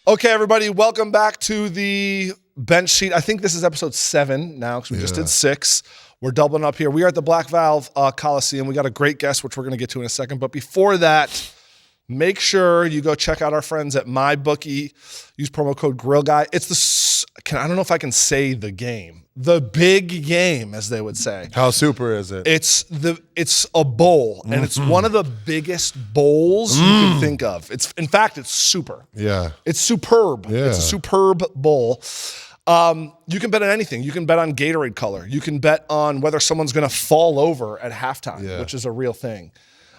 Okay, everybody, welcome back to the bench sheet. I think this is episode 7 now because we just did 6. We're doubling up here. We are at the Black Valve Coliseum. We got a great guest, which we're going to get to in a second. But before that, make sure you go check out our friends at MyBookie. Use promo code GrillGuy. It's I don't know if I can say the game. The big game, as they would say. How super is it? It's a bowl, and it's one of the biggest bowls you can think of. In fact, it's super. Yeah. It's superb. Yeah. It's a superb bowl. You can bet on anything. You can bet on Gatorade color. You can bet on whether someone's going to fall over at halftime, which is a real thing.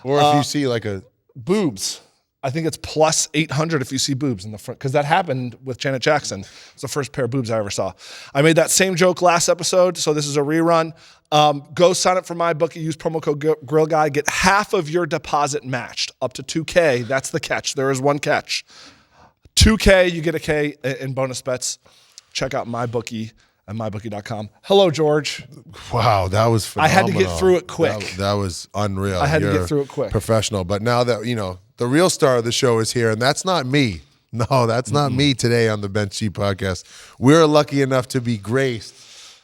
Or if you see like a boobs. I think it's plus 800 if you see boobs in the front, because that happened with Janet Jackson. It's the first pair of boobs I ever saw. I made that same joke last episode, so this is a rerun. Go sign up for MyBookie. Use promo code GrillGuy. Get half of your deposit matched up to $2K. That's the catch. There is one catch. $2K, you get a K in bonus bets. Check out MyBookie at mybookie.com. Hello, George. wow, that was phenomenal. I had to get through it quick. That was unreal. I had to You're get through it quick. Professional. But now that, the real star of the show is here, and that's not me. No, that's not me today on the Bench Sheet Podcast. We're lucky enough to be graced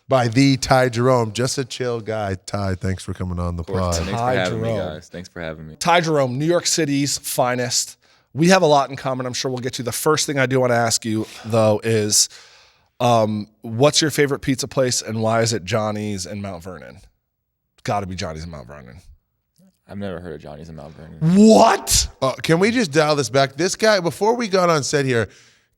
by the Ty Jerome, just a chill guy. Ty, thanks for coming on the pod. Thanks for having me, guys. Thanks for having me. Ty Jerome, New York City's finest. We have a lot in common. I'm sure we'll get to. The first thing I do want to ask you, though, is what's your favorite pizza place, and why is it Johnny's in Mount Vernon? Got to be Johnny's in Mount Vernon. I've never heard of Johnny's in Mount Vernon. What? Can we just dial this back? This guy, before we got on set here,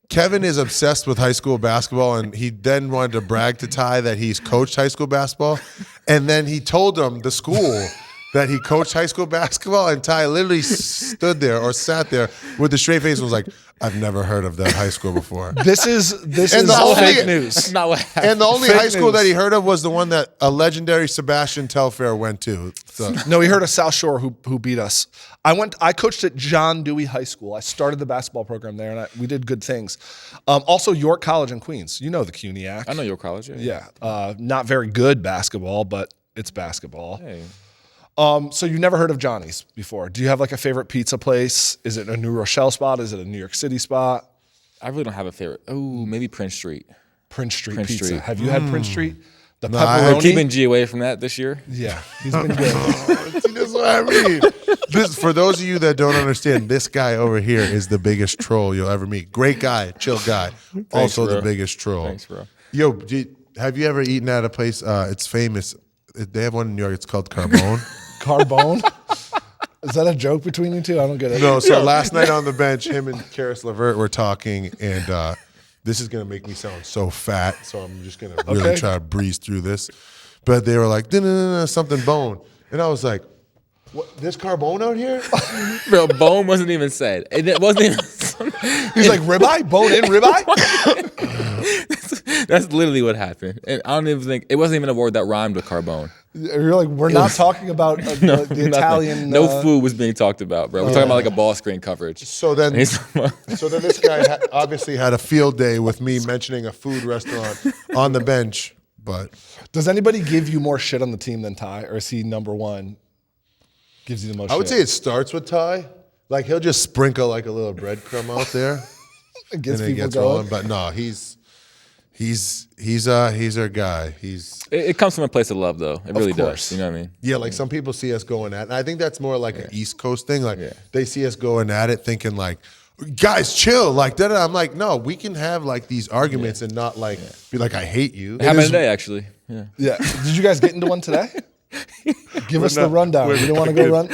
Kevin is obsessed with high school basketball, and he then wanted to brag to Ty that he's coached high school basketball. And then he told him, the school, that he coached high school basketball, and Ty literally stood there or sat there with a straight face and was like, I've never heard of that high school before. This is fake news. That's not what happened. And the only Fake high school news. that he heard of was the one that a legendary Sebastian Telfair went to. So. No, he heard of South Shore who beat us. I coached at John Dewey High School. I started the basketball program there, and we did good things. Also, York College in Queens. You know the CUNYAC. I know your college. Yeah. Not very good basketball, but it's basketball. Hey. So you never heard of Johnny's before. Do you have like a favorite pizza place? Is it a New Rochelle spot? Is it a New York City spot? I really don't have a favorite. Oh, maybe Prince Street. Prince Street Prince Pizza. Street. Have you had Prince Street? The No, pepperoni? We're keeping G away from that this year. Yeah, he's been good. See, that's what I mean. For those of you that don't understand, this guy over here is the biggest troll you'll ever meet. Great guy, chill guy. Also bro. the biggest troll. Thanks, bro. Yo, have you ever eaten at a place? It's famous. They have one in New York. It's called Carbone. Carbone? Is that a joke between you two? I don't get it. No, so last night on the bench, him and Karis LeVert were talking, and this is going to make me sound so fat, so I'm just going to really try to breeze through this. But they were like, something bone. And I was like, what, there's Carbone out here? Bro, bone wasn't even said. It wasn't even. He's like, ribeye? Bone in ribeye? That's literally what happened. And I don't even think it wasn't even a word that rhymed with carbone. You're like, we're not talking about the Nothing. Italian. No food was being talked about, bro. We're talking about like a ball screen coverage. So then this guy obviously had a field day with me mentioning a food restaurant on the bench. But Does anybody give you more shit on the team than Ty, or is he number one? Gives you the most. I would shit? say it starts with Ty. Like he'll just sprinkle like a little breadcrumb out there, It gets and it people gets going. rolling. But no, he's our guy. It comes from a place of love, though. It really course. does. You know what I mean? Yeah, like some people see us going at it. And I think that's more like an East Coast thing. Like they see us going at it thinking like, guys, chill. Like that. I'm like, no, we can have like these arguments and not like be like, I hate you. It happened today, actually. Yeah. Yeah. Did you guys get into one today? Give us the rundown. You don't want to go run?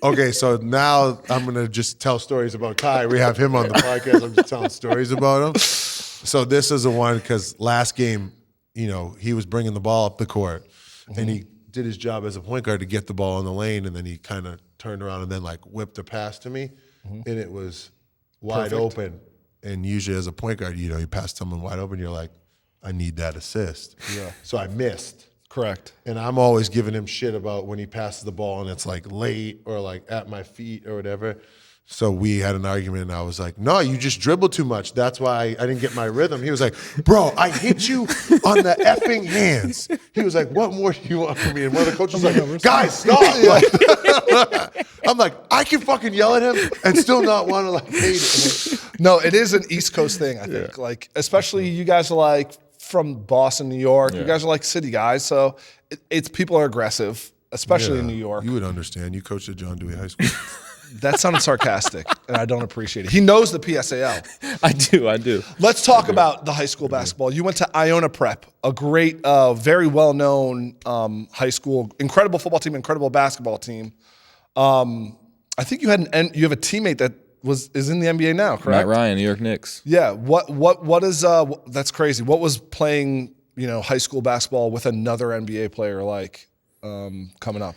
Okay, so now I'm going to just tell stories about Ty. We have him on the podcast. I'm just telling stories about him. So this is the one because last game, he was bringing the ball up the court, and he did his job as a point guard to get the ball in the lane, and then he kind of turned around and then like whipped a pass to me, and it was wide open. And usually as a point guard, you pass someone wide open, you're like, I need that assist. Yeah. So I missed. Correct. And I'm always giving him shit about when he passes the ball and it's like late or like at my feet or whatever. So we had an argument and I was like, no, you just dribble too much. That's why I didn't get my rhythm. He was like, bro, I hit you on the effing hands. He was like, what more do you want from me? And one of the coaches was like, guys, stop. Like, I'm like, I can fucking yell at him and still not want to like hate it. No, it is an East Coast thing, I think. Like, especially you guys are like from Boston, New York. You guys are like city guys, so it's people are aggressive, especially in New York. You would understand. You coached at John Dewey High School. That sounded sarcastic, and I don't appreciate it. He knows the PSAL. I do. Let's talk about the high school basketball. You went to Iona Prep, a great, very well-known high school, incredible football team, incredible basketball team. I think you have a teammate that is in the NBA now, correct? Matt Ryan, New York Knicks. Yeah. What is that's crazy. What was playing, high school basketball with another NBA player like coming up?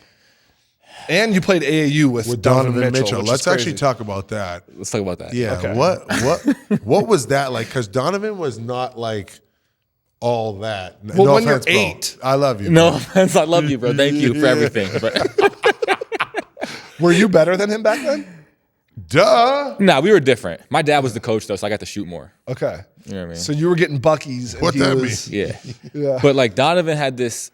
And you played AAU with Donovan Mitchell. Let's actually talk about that. Let's talk about that. Yeah. Okay. What was that like? Because Donovan was not like all that. Well, no when offense, you're bro. 8. I love you. No bro. offense, I love you, bro. Thank you for everything. Were you better than him back then? Duh. Nah, we were different. My dad was the coach though, so I got to shoot more. Okay. You know what I mean? So you were getting buckies. And What he that was, mean? Yeah. Yeah. But like Donovan had this,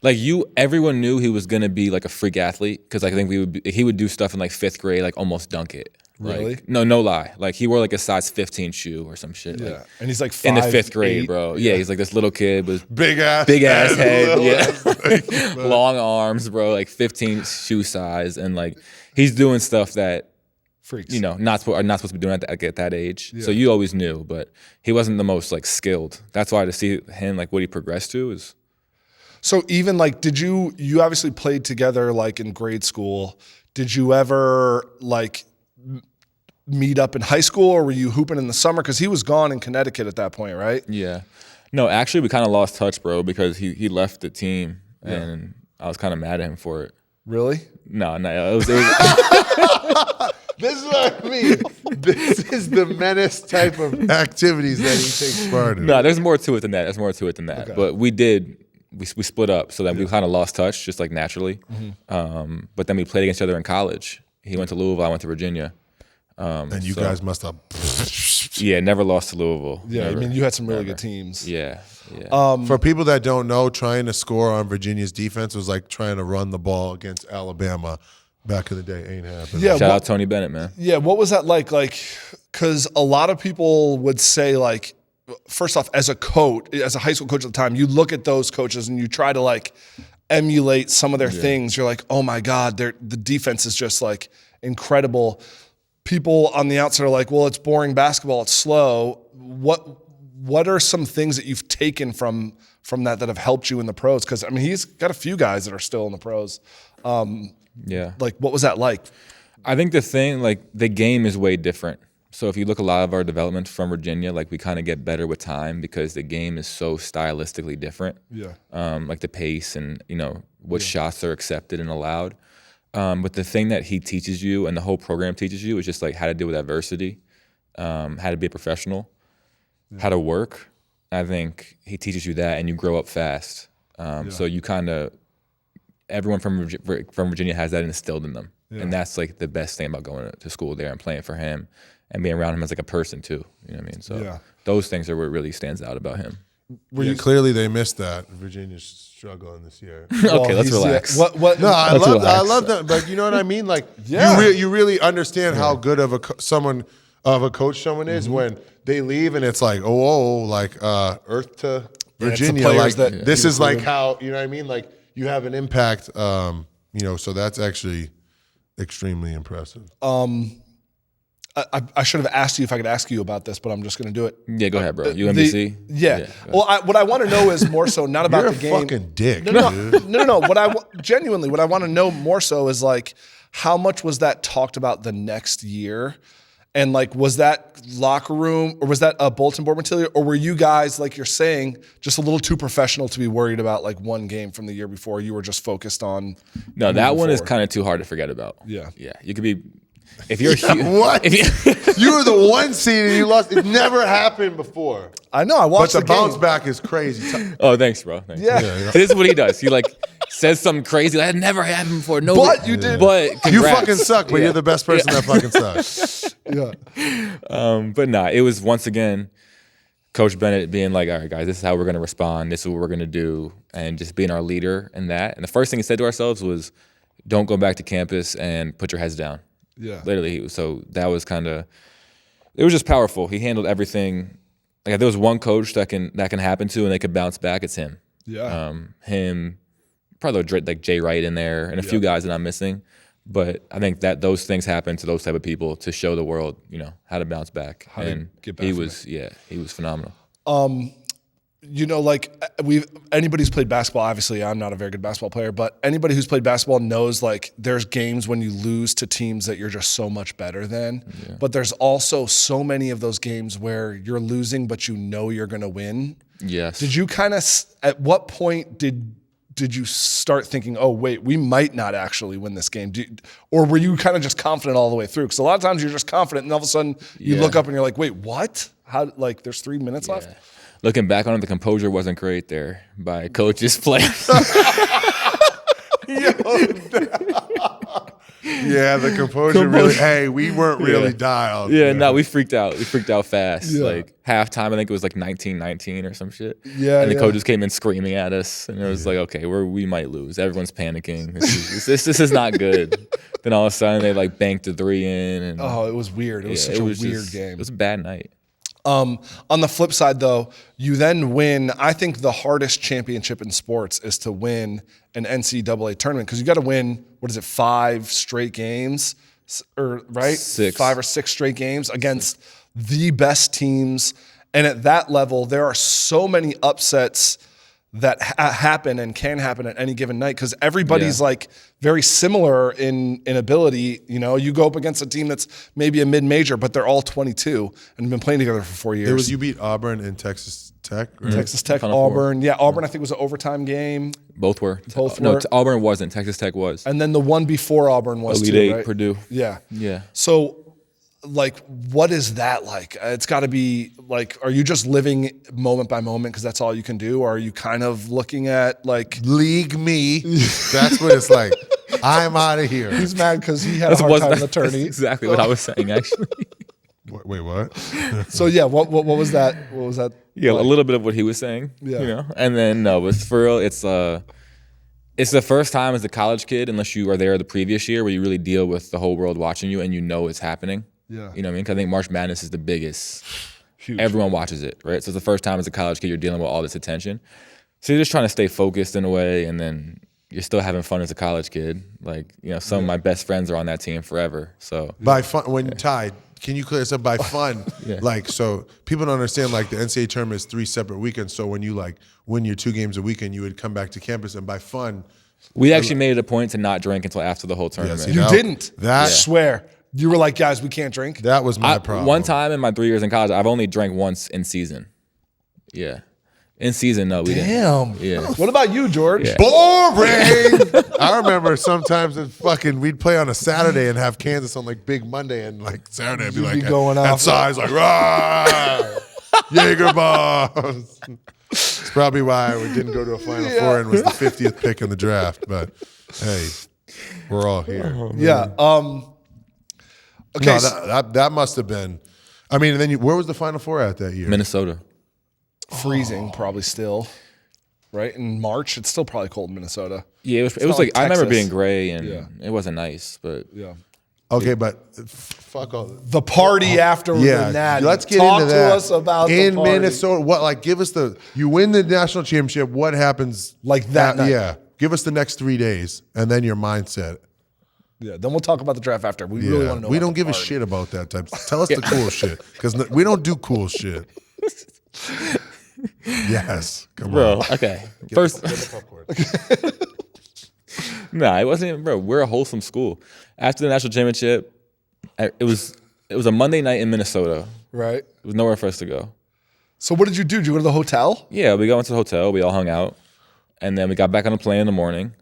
like everyone knew he was gonna be like a freak athlete because I think he would do stuff in like 5th grade, like almost dunk it. Really? Like, no lie. Like he wore like a size 15 shoe or some shit. Yeah. Like, And he's like 5, in the 5th grade, 8. bro. Yeah, he's like this little kid with Big ass head, little yeah, long arms, bro. Like 15 shoe size, and like he's doing stuff that Freaks. not supposed to be doing at that age. So you always knew, but he wasn't the most like skilled. That's why to see him like what he progressed to is. So even like, you obviously played together like in grade school. Did you ever like meet up in high school, or were you hooping in the summer? Because he was gone in Connecticut at that point, right? Yeah. No, actually we kind of lost touch, bro, because he left the team and I was kind of mad at him for it. Really? No, it was This is what I mean. This is the menace type of activities that he takes part in. no, there's more to it than that. Okay. But we split up, so then we kind of lost touch just like naturally. But then we played against each other in college. He went to Louisville, I went to Virginia. And you guys must have. Yeah, never lost to Louisville. Yeah. Never. I mean, you had some really good teams. Yeah. For people that don't know, trying to score on Virginia's defense was like trying to run the ball against Alabama back in the day. Ain't happening. Yeah. Shout out Tony Bennett, man. Yeah. What was that like? Like, because a lot of people would say like, first off, as a high school coach at the time, you look at those coaches and you try to like emulate some of their things. You're like, oh my God, the defense is just like incredible. People on the outside are like, well, it's boring basketball, it's slow. What are some things that you've taken from that have helped you in the pros? Because I mean, he's got a few guys that are still in the pros. Yeah. Like, what was that like? I think the thing, like, the game is way different. So if you look a lot of our development from Virginia, like, we kind of get better with time because the game is so stylistically different. Yeah. Like the pace and, what shots are accepted and allowed. But the thing that he teaches you and the whole program teaches you is just like how to deal with adversity, how to be a professional, how to work. I think he teaches you that and you grow up fast. So you everyone from Virginia has that instilled in them. Yeah. And that's like the best thing about going to school there and playing for him and being around him as like a person too. You know what I mean? So those things are what really stands out about him. Clearly they missed that. Virginia's struggling this year. Okay, let's relax. No, I love that. But you know what I mean? Like, you really understand how good of a coach someone is when they leave and it's like, Earth to Virginia. Like this is like how, you know what I mean? Like you have an impact. So that's actually extremely impressive. I should have asked you if I could ask you about this, but I'm just going to do it. Yeah, go ahead, bro. UMBC? Well, what I want to know is more so not about You're the game. a fucking dick. No. What I want to know more so is like, how much was that talked about the next year? And like, was that locker room or was that a bulletin board material? Or were you guys, like you're saying, just a little too professional to be worried about like one game from the year before? You were just focused on. No, that one is kind of too hard to forget about. Yeah. Yeah. You could be. If you're what? You were the 1 seed and you lost. It never happened before. I know. I watched but the bounce back is crazy. Oh, thanks, bro. Thanks. Yeah. This is what he does. He like says something crazy. That never happened before. No, but you did. But congrats. You fucking suck. But you're the best person that fucking sucks. But nah, it was once again Coach Bennett being like, all right, guys, this is how we're gonna respond. This is what we're gonna do, and just being our leader in that. And the first thing he said to ourselves was, "Don't go back to campus and put your heads down." Yeah. Literally. So that was kind of, it was just powerful. He handled everything. Like if there was one coach that can happen to and they could bounce back, it's him. Yeah. Him, probably like Jay Wright in there and a few guys that I'm missing. But I think that those things happen to those type of people to show the world, how to bounce back. How to get back he from was, he was phenomenal. Like anybody who's played basketball, obviously I'm not a very good basketball player, but anybody who's played basketball knows like there's games when you lose to teams that you're just so much better than. Yeah. But there's also so many of those games where you're losing, but you're going to win. Yes. Did you at what point did you start thinking, oh, wait, we might not actually win this game? Or were you kind of just confident all the way through? Because a lot of times you're just confident and all of a sudden you look up and you're like, wait, what? How, like there's 3 minutes left? Looking back on it, the composure wasn't great there by coaches, players. Yeah, the composure really. Hey, we weren't really dialed. Yeah, no, we freaked out. We freaked out fast. Yeah. Like halftime, I think it was like 19-19 or some shit. Yeah, and the coaches came in screaming at us, and it was like, okay, we might lose. Everyone's panicking. This is not good. Then all of a sudden they like banked a 3 in. And, it was weird. It was such a weird game. It was a bad night. On the flip side, though, you then win. I think the hardest championship in sports is to win an NCAA tournament because you got to win, 5 straight games, or right? 6. 5 or 6 straight games against the best teams. And at that level, there are so many upsets that happen and can happen at any given night because everybody's like very similar in ability. You go up against a team that's maybe a mid-major, but they're all 22 and have been playing together for 4 years. You beat Auburn and Texas Tech, right? Texas Tech, Final Auburn. Four. Yeah, Auburn I think was an overtime game. Both were. No, Auburn wasn't. Texas Tech was. And then the one before Auburn was Elite too, 8, right? Purdue. Yeah. Yeah. So, like, what is that like? It's got to be like, are you just living moment by moment because that's all you can do? Or are you kind of looking at like league me? That's what it's like. I'm out of here. He's mad because he had a hard time with the tourney. That's exactly what I was saying, actually. Wait, what? So yeah, what was that? What was that? Yeah, like? a little bit of what he was saying. Yeah. And then no, but for real, it's the first time as a college kid, unless you are there the previous year, where you really deal with the whole world watching you and it's happening. Yeah. You know what I mean? 'Cause I think March Madness is the biggest. Huge. Everyone watches it, right? So it's the first time as a college kid you're dealing with all this attention. So you're just trying to stay focused in a way, and then you're still having fun as a college kid. Like, some of my best friends are on that team forever. So by fun, Ty, can you clear this up? By fun, like, so people don't understand, like, the NCAA tournament is 3 separate weekends. So when you like win your 2 games a weekend, you would come back to campus, and by fun, we actually made it a point to not drink until after the whole tournament. You didn't. That I swear. You were like, guys, we can't drink. That was my problem. One time in my 3 years in college, I've only drank once in season. Yeah. In season, no, we didn't. Damn. Yeah. What about you, George? Yeah. Boring. I remember sometimes we'd play on a Saturday and have Kansas on like Big Monday, and like Saturday I'd be like going at off. size like rah, Jaeger bombs. It's probably why we didn't go to a Final Four and was the 50th pick in the draft. But hey, we're all here. Yeah. Okay. No, that must have been. I mean, and then where was the Final Four at that year? Minnesota. Freezing, probably still. Right? In March, it's still probably cold in Minnesota. Yeah, it was not like I remember Texas. being gray and it wasn't nice, but Yeah. Okay, but fuck all. The party after the Natty. Let's get Talk into that. to us about in the party. Minnesota. What, like, give us you win the national championship. What happens Like that night. Yeah, give us the next 3 days, and then your mindset. Yeah, then we'll talk about the draft after. We really want to know. We about don't the give a party. shit about that type. Tell us the cool shit, because we don't do cool shit. Yes, come bro. on. Okay, first. Get the popcorn. Nah, it wasn't even, bro. We're a wholesome school. After the national championship, it was a Monday night in Minnesota. Right. It was nowhere for us to go. So what did you do? Did you go to the hotel? Yeah, we went to the hotel. We all hung out, and then we got back on the plane in the morning,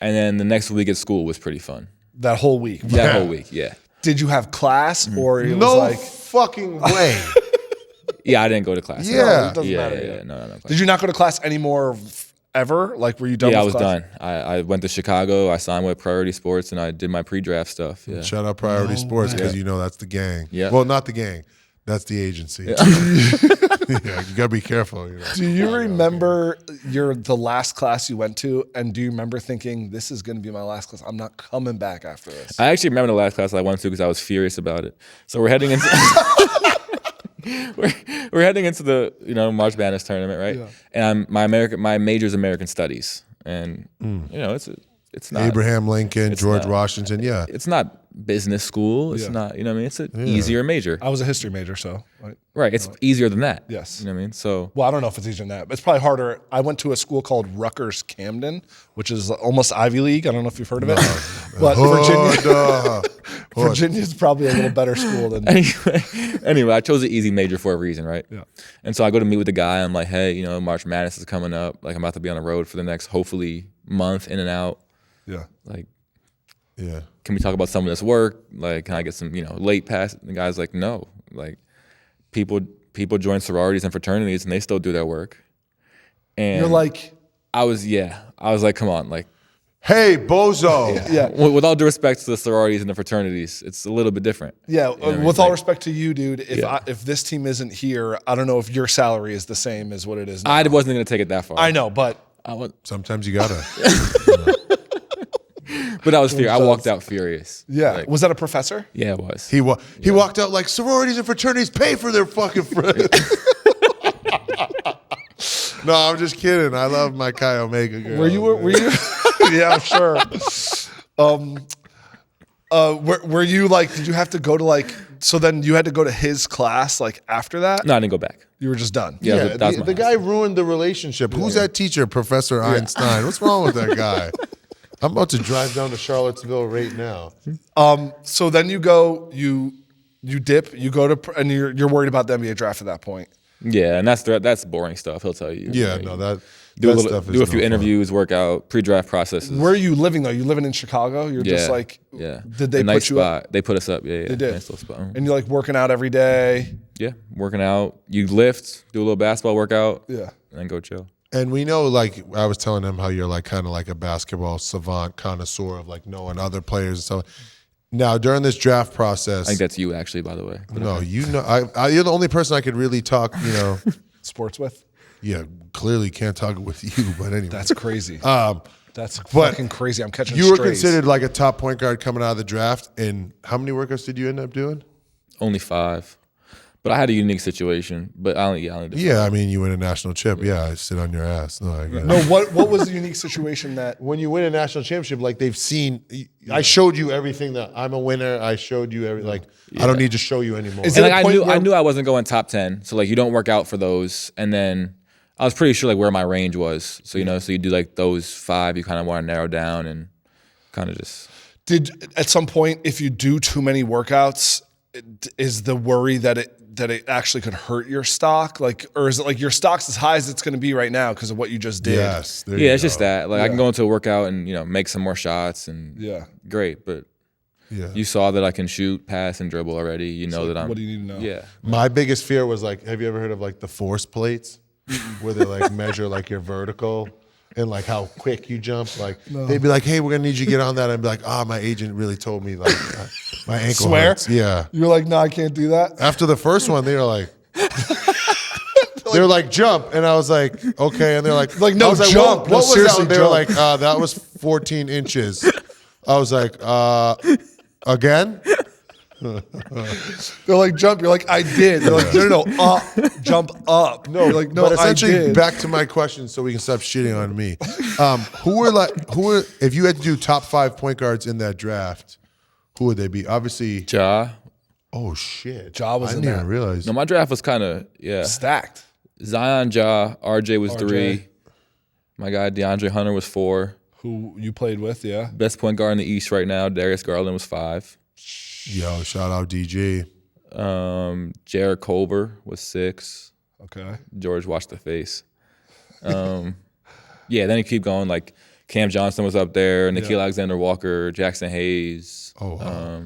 and then the next week at school was pretty fun. That whole week. That whole week, yeah. Did you have class or it was No like? fucking way. Yeah, I didn't go to class. Yeah. It doesn't matter. Yeah, no. Did you not go to class anymore ever? Like, were you done? Yeah, I with was class? done. I went to Chicago. I signed with Priority Sports, and I did my pre-draft stuff. Yeah. Shout out Priority Sports, because you know that's the gang. Yeah. Well, not the gang. That's the agency. Yeah, you gotta be careful. You know. Do you remember the last class you went to, and do you remember thinking, this is going to be my last class? I'm not coming back after this. I actually remember the last class I went to because I was furious about it. So we're heading into we're heading into the March Madness tournament, right? Yeah. And my major is American Studies, and it's not Abraham Lincoln, George not- Washington. Yeah. it's not business school. It's Yeah. not it's an easier major, I was a history major, so right? It's easier than that. Yes. You know what I mean? So well, I don't know if it's easier than that, but it's probably harder. I went to a school called Rutgers Camden, which is almost Ivy League. I don't know if you've heard of it, but Virginia's probably a little better school than. anyway, I chose an easy major for a reason, right? Yeah. And so I go to meet with the guy. I'm like, hey, March Madness is coming up. Like, I'm about to be on the road for the next, hopefully, month in and out. Yeah. Like, Yeah. can we talk about some of this work? Like, can I get some, late pass? And the guy's like, no. Like, people join sororities and fraternities and they still do their work. And You're like, I was like, come on, like, Hey, bozo. yeah. with all due respect to the sororities and the fraternities, it's a little bit different. Yeah, You know what I mean? with all Like, respect to you, dude, if this team isn't here, I don't know if your salary is the same as what it is now. I wasn't going to take it that far. I know, but Sometimes you gotta. But I was furious. I walked out furious. yeah. Like, Was that a professor? yeah, it was. He walked out like sororities and fraternities pay for their fucking friends. No, I'm just kidding. I love my Chi Omega girl. Were you? Yeah, I'm sure. Were you like? Did you have to go to like? So then you had to go to his class like after that? No, I didn't go back. You were just done. Yeah, Yeah, that was my the house. guy ruined the relationship. Who's that teacher, Professor Einstein? What's wrong with that guy? I'm about to drive down to Charlottesville right now. So then you go, you dip, you go to, and you're worried about the NBA draft at that point. Yeah, and that's boring stuff. He'll tell you. Yeah, Like, no, that do stuff is a no few fun. interviews, work out, pre-draft processes. Where are you living though? You living in Chicago? You're yeah, just like, yeah. Did they A nice put you spot. up? They put us up. Yeah, yeah. They did. Nice little spot. And you're like working out every day. Yeah, working out. You lift, do a little basketball workout, Yeah. and then go chill. And we know, like, I was telling him how you're like kind of like a basketball savant connoisseur of like knowing other players and stuff. Now, during this draft process, I think that's you, actually, by the way. no, you're the only person I could really talk, Sports with? yeah, clearly can't talk with you, but anyway. That's crazy. That's but fucking crazy. I'm catching You were strays. considered like a top point guard coming out of the draft, and how many workouts did you end up doing? Only 5. But I had a unique situation. But I only did 5. Yeah, I mean, you win a national chip. Yeah, I sit on your ass. No, I get it. No, what was the unique situation that When you win a national championship, like they've seen, I showed you everything that I'm a winner. I showed you every like. I don't need to show you anymore. Is And it like, a point I where- knew I wasn't going top 10. So like you don't work out for those. And then I was pretty sure like where my range was. So so you do like those 5, you kind of want to narrow down and kind of just. did at some point if you do too many workouts, is the worry that it actually could hurt your stock? Like, or is it like your stock's as high as it's going to be right now because of what you just did? Yes. there Yeah, you it's just go. that. Like I can Yeah. go into a workout and make some more shots and Yeah. great, but Yeah. you saw that I can shoot, pass, and dribble already. You know that I'm. What do you need to know? Yeah. My biggest fear was like, have you ever heard of like the force plates, where they like measure like your vertical and like how quick you jump? Like they'd be like, hey, we're gonna need you to get on that. I'd be like, my agent really told me like my ankle Swear? hurts. Yeah. You're like, no, I can't do that. After the first one, they were like. They were like, jump. And I was like, okay. And they're like, no, I was like, jump. What No, was that? seriously, And they were jump. like, that was 14 inches. I was like, again? They're like, jump. You're like, I did. They're like, no, up, jump up. No, you're like, no, but I essentially, did. back to my question, so we can stop shitting on me. Who were if you had to do top 5 point guards in that draft, who would they be? Obviously, Ja. oh shit, Ja was I in didn't that. even realize. No, my draft was kind of Stacked. Zion, Ja, RJ was RJ. 3. My guy DeAndre Hunter was 4. Who you played with? Yeah. Best point guard in the East right now, Darius Garland was 5. Yo, shout out DG. Jared Culver was 6. Okay. George watched the face. Yeah, then you keep going. Like Cam Johnson was up there, Nikhil Alexander Walker, Jackson Hayes. Oh, wow.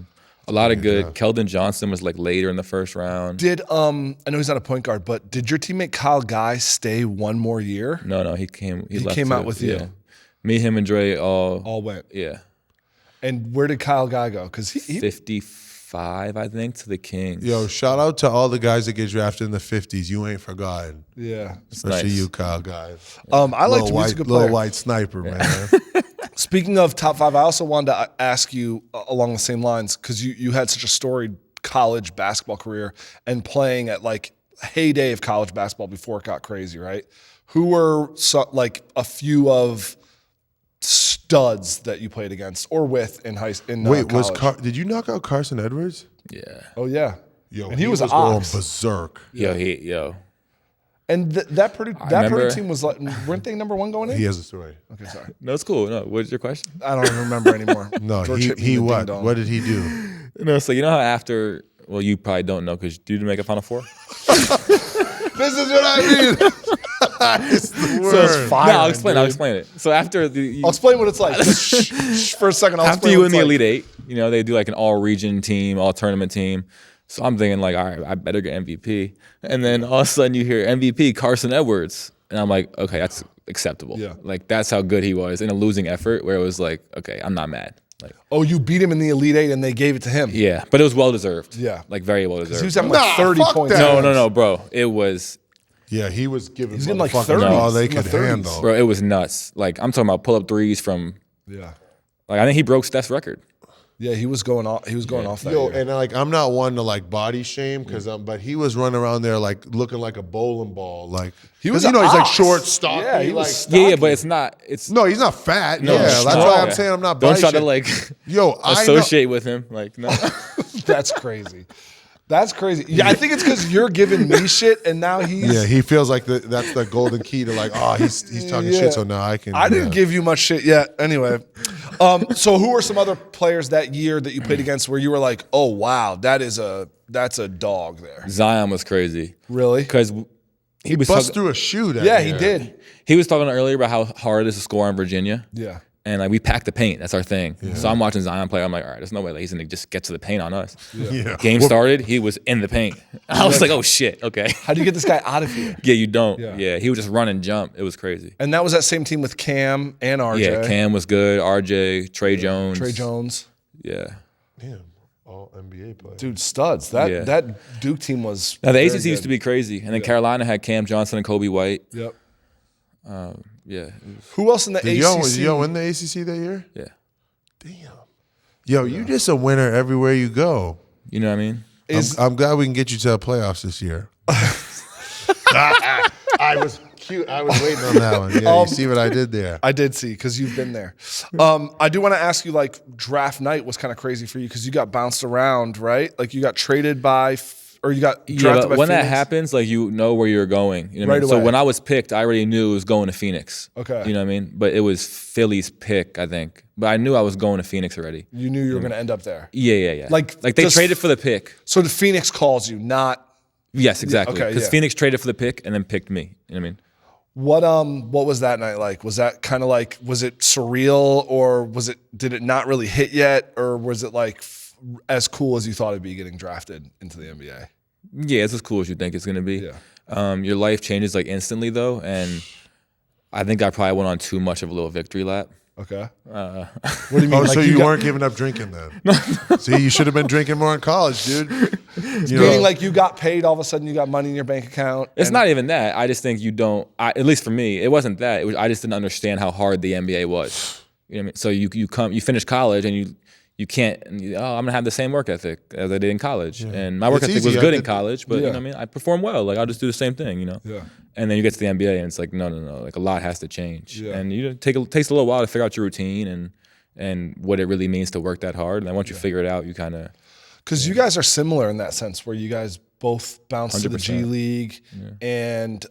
A lot of good. Keldon Johnson was like later in the first round. Did I know he's not a point guard, but did your teammate Kyle Guy stay one more year? No, he came. He left came too. out with you. Yeah. Me, him, and Dre All went. Yeah, And where did Kyle Guy go? Because he 55, I think, to the Kings. Yo, shout out to all the guys that get drafted in the 50s. You ain't forgotten, yeah. especially nice. you, Kyle guys. I like Little to be a good little player. white sniper, man. Speaking of top 5, I also wanted to ask you along the same lines because you had such a storied college basketball career and playing at like heyday of college basketball before it got crazy, right? Who were like a few of studs that you played against or with in Wait, college? did you knock out Carson Edwards? Yeah. Oh yeah. Yo, and he was going ox. berserk. Yo. And that Purdue remember- team was like, weren't they number 1 going in? He has a story. Okay, sorry. No, it's cool. No, what's your question? I don't even remember anymore. No, George hit me he in the what? ding-dong. What did he do? No, so you know how after, well, you probably don't know because you didn't make a Final Four? This is what I mean. It's the word. So it's fire. No, I'll explain it. So after the I'll explain what it's like. Just for a second, I'll after explain you what win it's the like. Elite Eight, you know, they do like an all-region team, all-tournament team. So I'm thinking like, all right, I better get MVP. And then all of a sudden you hear MVP Carson Edwards. And I'm like, okay, that's acceptable. Yeah. Like that's how good he was in a losing effort where it was like, okay, I'm not mad. Like, Oh, you beat him in the Elite Eight and they gave it to him. yeah, but it was well-deserved. Yeah. Like very He well-deserved. was having like Nah, 30 fuck points. that. No, bro. It was, Yeah, he was giving He's getting like motherfuckers 30s, all they in the could 30s. handle. bro, it was nuts. Like I'm talking about pull-up threes from, Yeah. like I think he broke Steph's record. Yeah, he was going off. He was going off that Yo, year. and like I'm not one to like body shame because but he was running around there like looking like a bowling ball. Like He was 'cause, an he's like ox. short, stocky. Yeah, he was like, stocky. Yeah, but it's not. It's no, he's not fat. no, yeah, that's no. why I'm saying I'm not. Don't body try to shaming. like Yo, I know. associate with him. Like no. That's crazy. That's crazy. Yeah, I think it's because you're giving me shit and now he's. Yeah, he feels like that's the golden key to like, oh, he's talking Yeah. shit, so now I can. I didn't give you much shit yet. Anyway, so who were some other players that year that you played against where you were like, oh wow, that's a dog there? Zion was crazy Really? because he was bust talking, through a shoe. That Yeah, year. he did. he was talking earlier about how hard it is to score in Virginia. Yeah. And like we pack the paint, that's our thing. So I'm watching Zion play. I'm like, all right, there's no way that he's gonna just get to the paint on us. Yeah. Game started, he was in the paint. I was like, oh shit, okay. How do you get this guy out of here? Yeah, you don't. Yeah. Yeah, he would just run and jump. It was crazy. And that was that same team with Cam and RJ. Yeah, Cam was good. RJ, Trey Jones. Trey Jones. Yeah. Damn, all NBA players. Dude, studs. That Yeah. that Duke team was. Now the very ACC used to good. be crazy, and then Carolina had Cam Johnson and Kobe White. Yep. Yeah, Who else in the Did ACC? y'all win the ACC that year? yeah. Damn. Yo, you just a winner everywhere you go. You know what I mean? I'm glad we can get you to the playoffs this year. I was cute. I was waiting on that one. Yeah, you see what I did there? I did see because you've been there. I do want to ask you, like, draft night was kind of crazy for you because you got bounced around, right? Like you got traded by, or you got Yeah, drafted but by when that Phoenix? happens, like you know where you're going. You know what I Right mean? So away. when I was picked, I already knew it was going to Phoenix. Okay. You know what I mean? But it was Philly's pick, I think. But I knew I was going to Phoenix already. You knew you were going to end up there. Yeah. Like, they just- traded for the pick. So the Phoenix calls you, not Yes, exactly. okay, Because yeah. Phoenix traded for the pick and then picked me. You know what I mean? what was that night like? Was that kind of like, was it surreal or did it not really hit yet? Or was it like as cool as you thought it'd be getting drafted into the NBA? Yeah, it's as cool as you think it's going to be. Yeah. Your life changes like instantly though. And I think I probably went on too much of a little victory lap. Okay. What do you mean? Oh, Like so you got- weren't giving up drinking then? See, you should have been drinking more in college, dude. You Meaning like you got paid, all of a sudden you got money in your bank account. It's and- not even that. I just think you don't. At least for me, it wasn't that. It was I just didn't understand how hard the NBA was. You know what I mean? So you finish college and you can't. I'm gonna have the same work ethic as I did in college, and my work It's ethic easy. was I good in did- college. But you know what I mean? I perform well. Like I'll just do the same thing. You know. Yeah. And then you get to the NBA and it's like no. Like a lot has to change, Yeah. and it takes a little while to figure out your routine and what it really means to work that hard. And then once you figure it out, you kind of. Because you guys are similar in that sense, where you guys both bounced to the G 100%. League and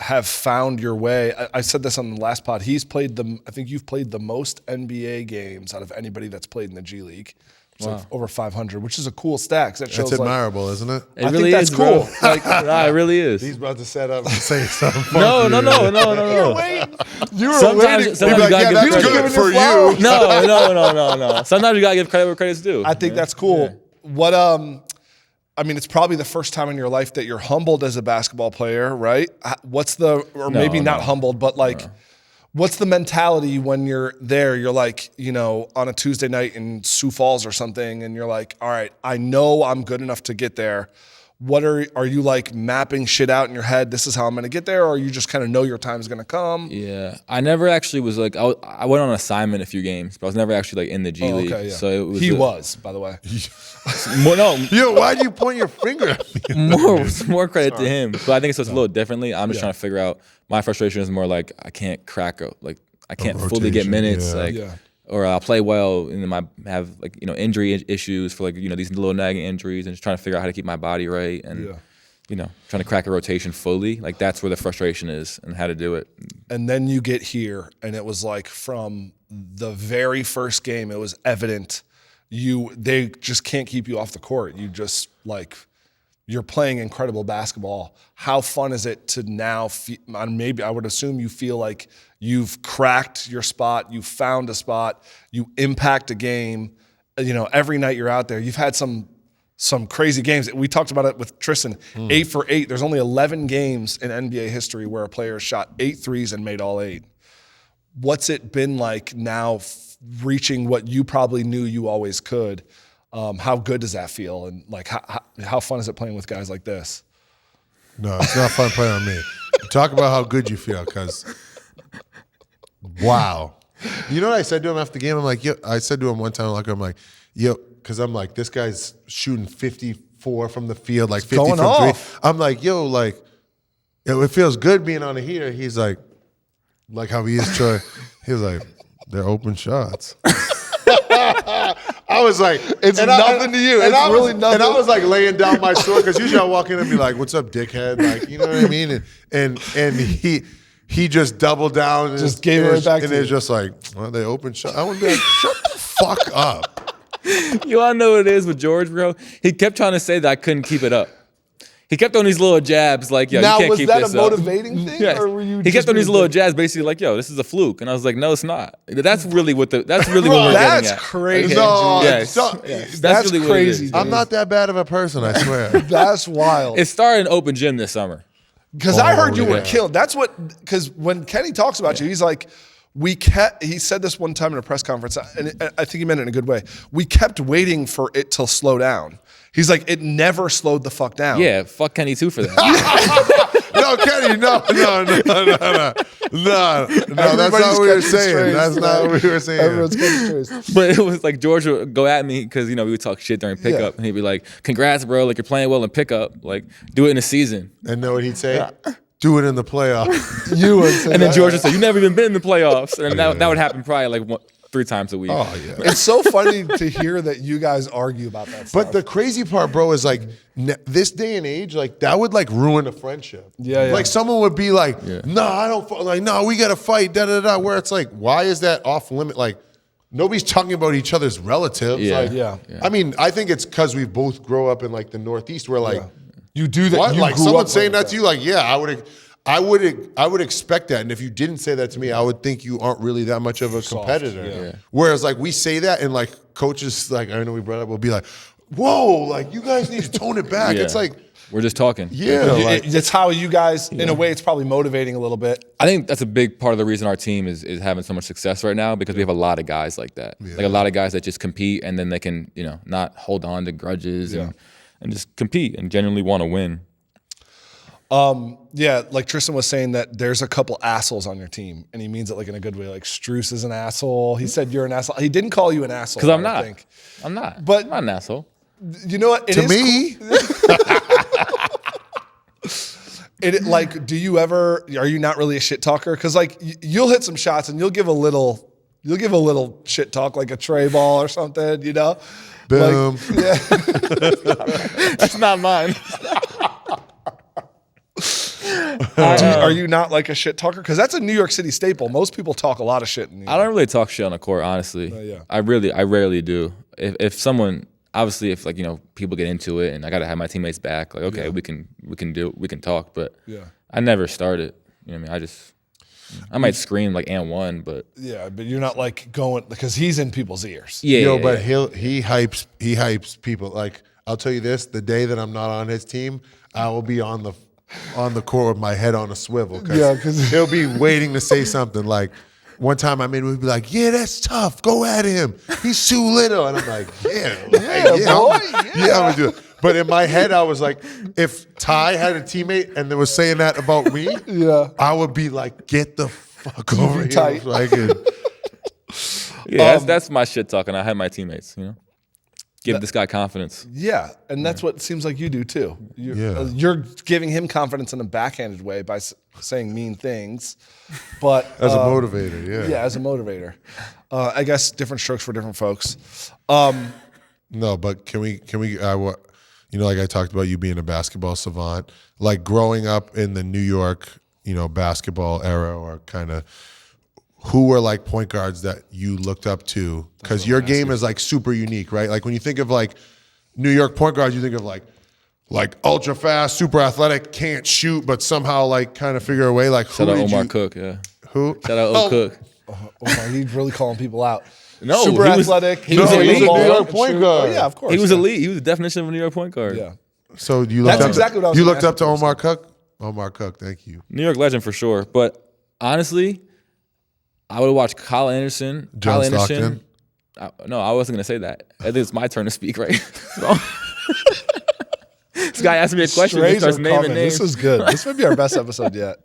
have found your way. I said this on the last pod. I think you've played the most NBA games out of anybody that's played in the G League. It's like over 500, which is a cool stat. 'Cause that shows It's like, admirable, isn't it? It I really think that's is, bro. cool. Like, Nah, it really is. He's about to set up and say something. No. you were Sometimes- waiting. sometimes He'd be you like, gotta yeah, give that's credit. good for flowers. you. No. Sometimes you gotta give credit where credit's due. I think that's cool. What I mean, it's probably the first time in your life that you're humbled as a basketball player, right? Maybe not humbled, but like, what's the mentality when you're there? You're like, on a Tuesday night in Sioux Falls or something, and you're like, all right, I know I'm good enough to get there. What are you like mapping shit out in your head? This is how I'm going to get there, or you just kind of know your time is going to come? Yeah, I never actually was like I went on assignment a few games, but I was never actually like in the G League. Okay, yeah. So it was he was, by the way. No, Yo, why'd you point your finger at me? more credit to him. But I think it's just a little differently. I'm just trying to figure out. My frustration is more like I can't crack like I can't fully get rotation, minutes. yeah. Like. Yeah. Or I'll play well and then I have like injury issues for like these little nagging injuries and just trying to figure out how to keep my body right and trying to crack a rotation fully. Like that's where the frustration is and how to do it. And then you get here, and it was like from the very first game, it was evident they just can't keep you off the court. You just like you're playing incredible basketball. How fun is it to now? Maybe I would assume you feel like you've cracked your spot, you found a spot, you impact a game. Every night you're out there. You've had some crazy games. We talked about it with Tristan. 8 for 8. There's only 11 games in NBA history where a player shot 8 threes and made all 8. What's it been like now reaching what you probably knew you always could? How good does that feel? And like, how fun is it playing with guys like this? No, it's not fun playing on me. Talk about how good you feel, because wow. You know what I said to him after the game? I'm like, yo, I said to him one time, I'm like, yo, because I'm like, this guy's shooting 54 from the field, like 50 going from off. 3. I'm like, yo, like, it feels good being on a heater. He's like how he is, Troy. He was like, they're open shots. I was like, It's nothing to you. It's really nothing. And I was like laying down my sword, because usually I walk in and be like, what's up, dickhead? Like, you know what I mean? And he just doubled down. And Just gave it right back to and you. it's just like, well, they open shot. I would be like, shut the fuck up. You all know what it is with George, bro? He kept trying to say that I couldn't keep it up. He kept on these little jabs like, yo, Now, you can't was keep that this a up. motivating thing, Yes. or were you? He just kept on being these little a dick? jabs, basically like, yo, this is a fluke. And I was like, no, it's not. That's really what we're getting at. That's crazy. No, Yes. it's That's really crazy, what it is. I'm not that bad of a person, I swear. That's wild. It started in open gym this summer. Because I heard you were yeah. killed. That's what. Because when Kenny talks about you, he's like, he said this one time in a press conference, and I think he meant it in a good way. We kept waiting for it to slow down. He's like, it never slowed the fuck down. Yeah, fuck Kenny too for that. No, Kenny, no. That's not what we were saying. That's not what we were saying. Everyone's getting choice. But it was like George would go at me because we would talk shit during pickup, and he'd be like, "Congrats, bro! Like you're playing well in pickup. Like do it in the season." And know what he'd say? Do it in the playoffs. You would say And then that. George would say, "You never even been in the playoffs," and that would happen probably like 3 times a week. Oh, yeah. It's so funny to hear that you guys argue about that stuff. But the crazy part, bro, is like this day and age, like that would like ruin a friendship. Yeah. Like someone would be like, "No, I don't." Like, "No, we got to fight." Da da da. Where it's like, why is that off limit? Like, nobody's talking about each other's relatives. Yeah. Like, Yeah. I mean, I think it's because we both grow up in like the Northeast, where like, you do that. what? You Like grew someone up saying like that to you, like, yeah, I would expect that. And if you didn't say that to me, I would think you aren't really that much of a competitor. yeah. Whereas like we say that, and like coaches, like I know we brought up, will be like, "Whoa, like you guys need to tone it back." Yeah. It's like, We're just talking. yeah, like, It's how you guys, in a way, it's probably motivating a little bit. I think that's a big part of the reason our team is having so much success right now, because we have a lot of guys like that. Like a lot of guys that just compete, and then they can, not hold on to grudges and just compete and genuinely want to win. Yeah, like Tristan was saying that there's a couple assholes on your team, and he means it like in a good way. Like Struce is an asshole. He said you're an asshole. He didn't call you an asshole. Because I'm I not. think. I'm not. But- I'm not an asshole. You know what? It to is me, like, do you ever? Are you not really a shit talker? Because like you'll hit some shots and you'll give a little shit talk, like a tray ball or something. boom. Like, yeah. That's not mine. Are you not like a shit talker? Because that's a New York City staple. Most people talk a lot of shit in New York. I don't really talk shit on the court, honestly. yeah. I rarely do. If someone, obviously, if people get into it and I gotta have my teammates back, like okay, we can talk, but I never start it. You know what I mean? I might scream like and one, but Yeah, but you're not like going because he's in people's ears. yeah. But he hypes people. Like I'll tell you this: the day that I'm not on his team, I will be on the court with my head on a swivel. Yeah, 'cause- he'll be waiting to say something. Like one time, we'd be like, "Yeah, that's tough. Go at him. He's too little." And I'm like, "Yeah, boy, I'm gonna do it." But in my head, I was like, if Ty had a teammate and they was saying that about me, I would be like, get the fuck over here. tight. So I could, that's my shit talking. I had my teammates, give this guy confidence. Yeah, and that's what it seems like you do too. You're giving him confidence in a backhanded way by saying mean things, but as a motivator, yeah, as a motivator. I guess different strokes for different folks. No, but can we? Like I talked about you being a basketball savant, like growing up in the New York, basketball era, or kind of who were like point guards that you looked up to? Because your game is like super unique, right? Like when you think of like New York point guards, you think of like ultra fast, super athletic, can't shoot, but somehow like kind of figure a way. Like Shout out Omar Cook, yeah. Who? Shout out Cook. He's really calling people out. No, super athletic. He was a New elite York point guard. Oh, yeah, of course. He was elite. He was the definition of a New York point guard. Yeah. So you looked up exactly what I was you gonna looked up ask to you. Omar Cook? Omar Cook, thank you. New York legend for sure. But honestly, I would watch Kyle Anderson. John Kyle Anderson. Stockton? No, I wasn't going to say that. I think it's my turn to speak, right? This guy asked me a question. He Strays starts are naming coming. names. This is good. This might be our best episode yet.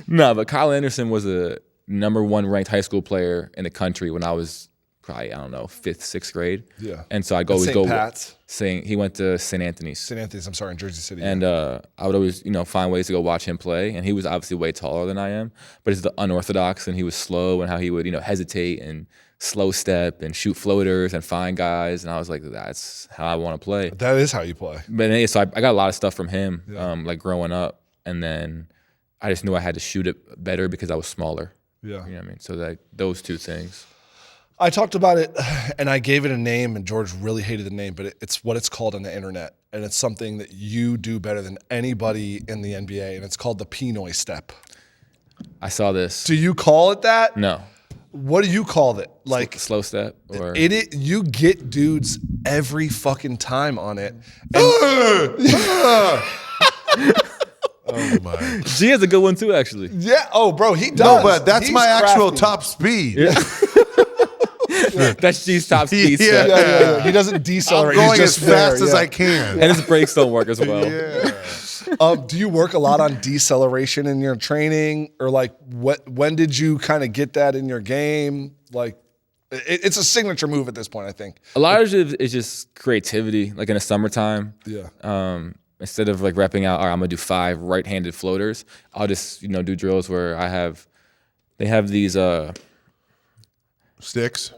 No, but Kyle Anderson was a #1 ranked high school player in the country when I was probably, I don't know, 5th, 6th grade. Yeah. And so I'd At always St. go Pat's? he went to St. Anthony's. St. Anthony's, I'm sorry, in Jersey City. And I would always, find ways to go watch him play. And he was obviously way taller than I am, but he's the unorthodox, and he was slow, and how he would, hesitate and slow step and shoot floaters and find guys. And I was like, that's how I want to play. That is how you play. But anyway, so I got a lot of stuff from him, like growing up. And then I just knew I had to shoot it better because I was smaller. Yeah. You know what I mean? So those two things. I talked about it, and I gave it a name, and George really hated the name, but it's what it's called on the internet, and it's something that you do better than anybody in the NBA, and it's called the Pinoy step. I saw this. Do you call it that? No. What do you call it? Like Slow step or you get dudes every fucking time on it. Oh my. G has a good one too, actually. Yeah. Oh, bro, he does. No, but that's He's my actual crafty. top speed. That's G's top speed Yeah. step. Yeah. He doesn't I'm decelerate. going He's just as fast there, as yeah. I can. And his brakes don't work as well. Yeah. Do you work a lot on deceleration in your training, or like when did you kind of get that in your game? Like, it's a signature move at this point, I think. A lot of it is just creativity, like in the summertime. Yeah. Instead of like repping out, all right, I'm gonna do 5 right-handed floaters, I'll just, do drills where they have these Sticks.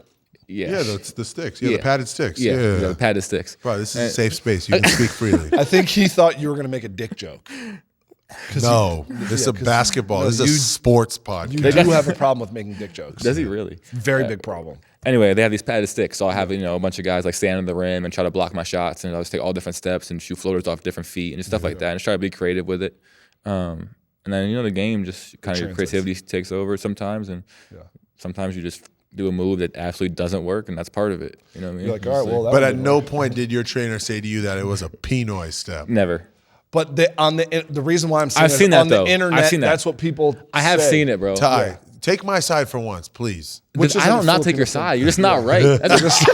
yeah. Yeah, that's the sticks. Yeah, the padded sticks. Yeah, Yeah. the padded sticks. Bro, this is a safe space. You can speak freely. I think he thought you were gonna make a dick joke. No, this is a basketball. This is a sports podcast. You do have a problem with making dick jokes. Does he really? Very big problem. Anyway, they have these padded sticks, so I have a bunch of guys like stand on the rim and try to block my shots, and I'll just take all different steps and shoot floaters off different feet and just stuff like that, and just try to be creative with it. And then the game just kind of your creativity takes over sometimes, and sometimes you just do a move that absolutely doesn't work, and that's part of it. You know what I mean? You're like, all right, well, that But one at didn't no work. point did your trainer say to you that it was a Pinoy step. Never. But the reason why I'm saying I've seen that, on though. the internet, I've seen that. that's what people. I have say. seen it, bro. Ty, take my side for once, please. Which I isn't don't a not take your Filipino side. You're just not right. That's just,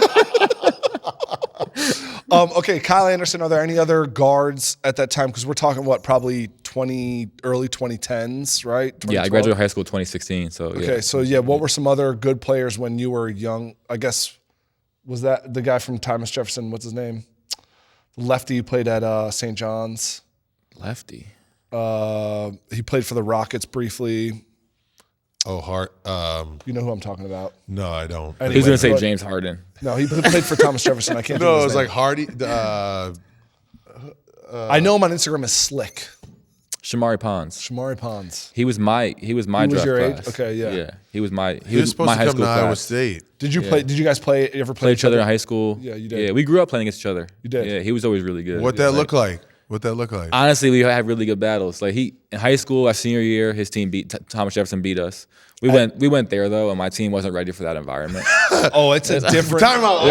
Okay, Kyle Anderson. Are there any other guards at that time? Because we're talking probably early 2010s, right? yeah, 2012? I graduated high school 2016. So yeah. Okay, so what were some other good players when you were young? I guess was that the guy from Thomas Jefferson? What's his name? Lefty played at St. John's. Lefty. He played for the Rockets briefly. Oh, Hart. You know who I'm talking about? No, I don't. Anyway, He was gonna say but- James Harden. No, he played for Thomas Jefferson. I can't. No, think it of was his like name. Hardy. I know him on Instagram as Slick. Shamari Pons. Shamari Pons. He was my draft your age? class. Okay, yeah. Yeah. He was my He was supposed my to high come school to Iowa class. State. Did you play? Did you guys play? You ever play Played each other in high school. Yeah, you did. Yeah, we grew up playing against each other. You did. Yeah, he was always really good. What that look like? What that look like? Honestly, we had really good battles. Like in high school, our senior year, his team Thomas Jefferson beat us. We went there though, and my team wasn't ready for that environment. Oh, it's a different. Time out.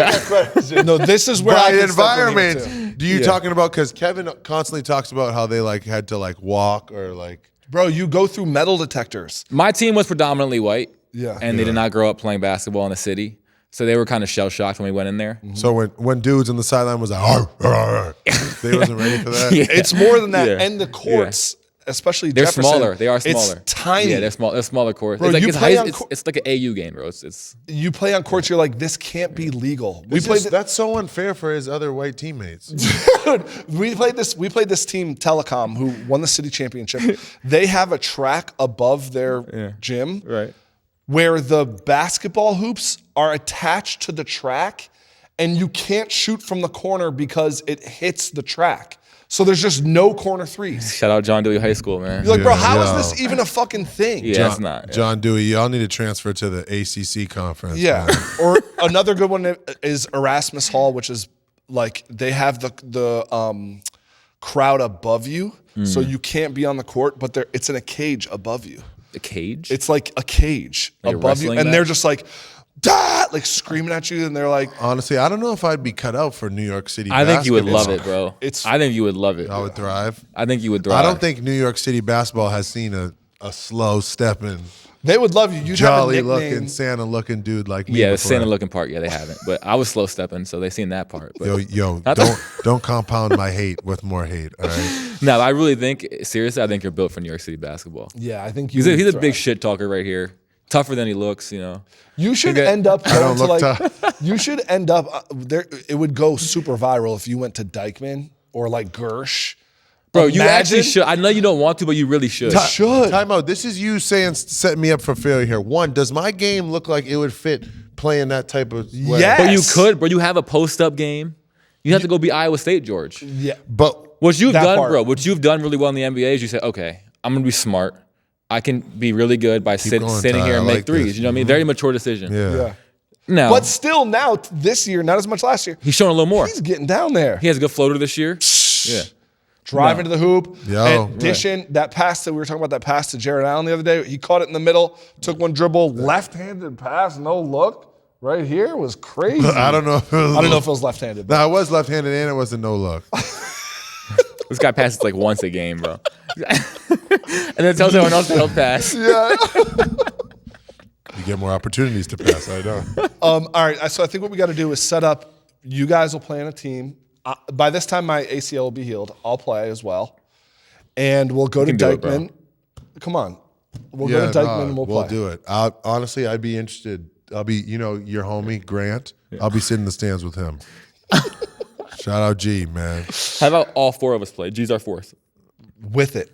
No, this is where By I can step in here, environment, do you talking about? Because Kevin constantly talks about how they had to walk or like. Bro, you go through metal detectors. My team was predominantly white. Yeah. And they did not grow up playing basketball in the city. So they were kind of shell shocked when we went in there. So when dudes on the sideline was like, "Arr, arr, arr," they wasn't ready for that. Yeah. It's more than that. Yeah. And the courts, especially They're Jefferson, smaller. They are smaller. It's tiny. Yeah, they're small. They're smaller courts. Bro, It's like you it's, play high, on it's like an AU game, bro. It's You play on courts, you're like, this can't be legal. That's so unfair for his other white teammates. We played this team Telecom who won the city championship. They have a track above their gym right. where the basketball hoops are attached to the track and you can't shoot from the corner because it hits the track. So there's just no corner threes. Shout out John Dewey High School, man. You're like, bro, how Yeah. is this even a fucking thing? Yeah, it's not. John Dewey, y'all need to transfer to the ACC conference. Yeah. man. Or another good one is Erasmus Hall, which is like they have the crowd above you, so you can't be on the court, but it's in a cage above you. A cage? It's like a cage Like a above you, wrestling and match? they're just like, "Dah!" like screaming at you, and they're like, Honestly, I don't know if I'd be cut out for New York City. I think you would basketball. love it, bro. It's- I think you would love it. I would thrive. I think you would thrive. I don't think New York City basketball has seen a slow stepping, they would love you. You'd jolly have a nickname. looking, Santa looking dude like me. Yeah, the before. Santa looking part, yeah, they haven't. But I was slow stepping, so they seen that part. But Yo, don't compound my hate with more hate. All right. no, I really think seriously, I think you're built for New York City basketball. Yeah, I think you. He's a would big thrive. shit talker right here. Tougher than he looks, you know. You should Okay. end up going don't to look like. You should end up there. It would go super viral if you went to Dykeman or like Gersh. Bro, you Imagine- actually should. I know you don't want to, but you really should. should. Time out. This is you setting me up for failure here. One, does my game look like it would fit playing that type of way? Yeah. But you Yes. could, bro. You have a post-up game. You have to go beat Iowa State, George. Yeah. But What you've That done, part. bro, what you've done really well in the NBA is you say, okay, I'm going to be smart. I can be really good by going, sitting Ty. here I and make like threes. this. You know what I mean? Very mature decision. yeah. Yeah. Now, But still, now this year, not as much last year. he's showing a little more. He's getting down there. He has a good floater this year. Yeah. Driving to the hoop, Yo. and dishing that pass that we were talking about. That pass to Jared Allen the other day. He caught it in the middle, took one dribble, left-handed pass, no look. Right here was crazy. I don't know. If it was, I don't know if it was left-handed. But No, I was left-handed and it was a no look. This guy passes like once a game, bro. And then tells everyone else they don't pass. You get more opportunities to pass. I know. all right. So I think what we got to do is set up. You guys will play in a team. By this time, my ACL will be healed. I'll play as well, and we'll go to can do it, bro. Dykeman. Come on, we'll go to Dykeman and we'll play. do it. Honestly, I'd be interested. I'll be, your homie Grant. I'll be sitting in the stands with him. Shout out G, man. How about all four of us play? G's our fourth. With it.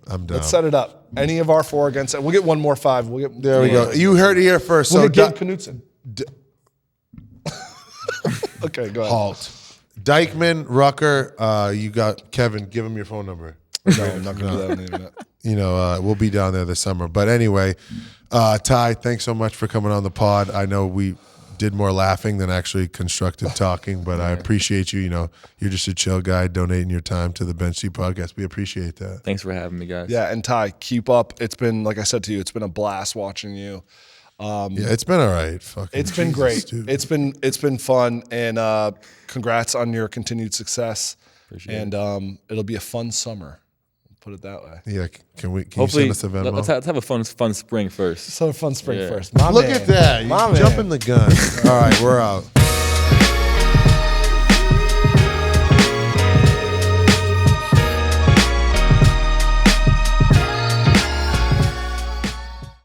I'm down. Let's set it up. Any of our four against it. We'll get one more five. We'll get There we go. You heard it here first. We'll So get Gabe Knutson. Okay, go ahead. halt. Dykeman, Rucker. You got Kevin. Give him your phone number. No, I'm not gonna do that on the internet. We'll be down there this summer. But anyway, Ty, thanks so much for coming on the pod. I know we did more laughing than actually constructive talking, but I appreciate you. You're just a chill guy donating your time to the Bench Seat Podcast. We appreciate that. Thanks for having me, guys. Yeah, and Ty, keep up. It's been, like I said to you, it's been a blast watching you. Yeah, it's been all right. Fucking It's been Jesus, great. dude. It's been fun, and congrats on your continued success. Appreciate and it'll be a fun summer. Put it that way. Yeah, can Hopefully, you send us a Venmo? let's have a fun spring first. So fun spring Yeah. first. My Look man. at that. My You man. jumping the gun. All right, we're out.